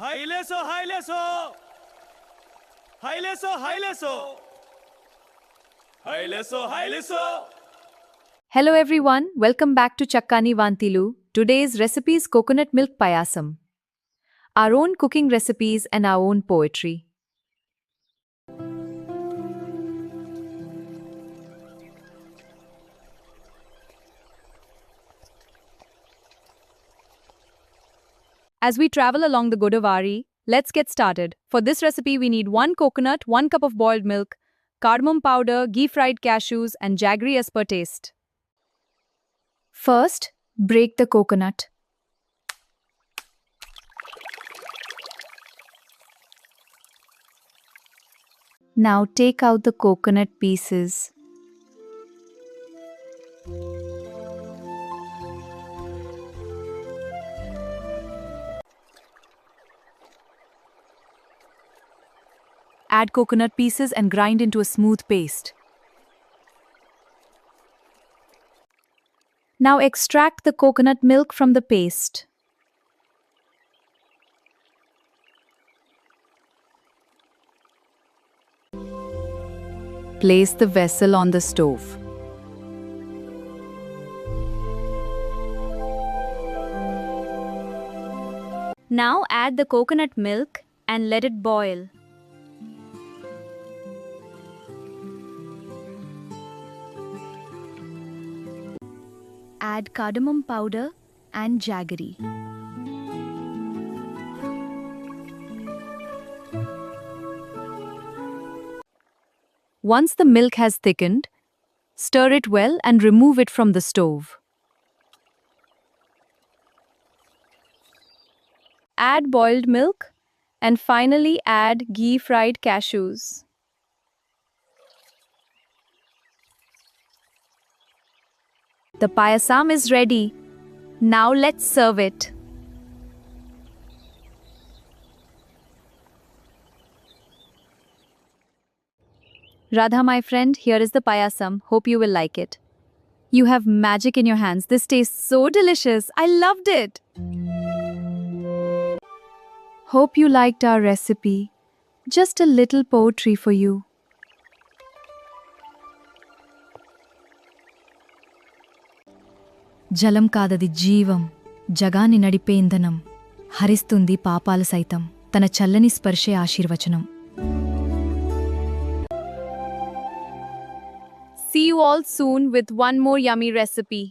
Haileso, haileso. Haileso, haileso. Haileso, haileso. Hello everyone, welcome back to Chakkani Vantillu. Today's recipe is Coconut Milk Payasam. Our own cooking recipes and our own poetry. As we travel along the Godavari, let's get started. For this recipe, we need 1 coconut, 1 cup of boiled milk, cardamom powder, ghee fried cashews, and jaggery as per taste. First, break the coconut. Now take out the coconut pieces. Add coconut pieces and grind into a smooth paste. Now extract the coconut milk from the paste. Place the vessel on the stove. Now add the coconut milk and let it boil. Add cardamom powder and jaggery. Once the milk has thickened, stir it well and remove it from the stove. Add boiled milk and finally add ghee fried cashews. The payasam is ready. Now let's serve it. Radha, my friend, here is the payasam. Hope you will like it. You have magic in your hands. This tastes so delicious. I loved it. Hope you liked our recipe. Just a little poetry for you. జలం కాదది జీవం జగాన్ని నడిపే ఇంధనం హరిస్తుంది పాపాల సైతం తన చల్లని స్పర్శే ఆశీర్వచనం. See you all soon with one more yummy recipe.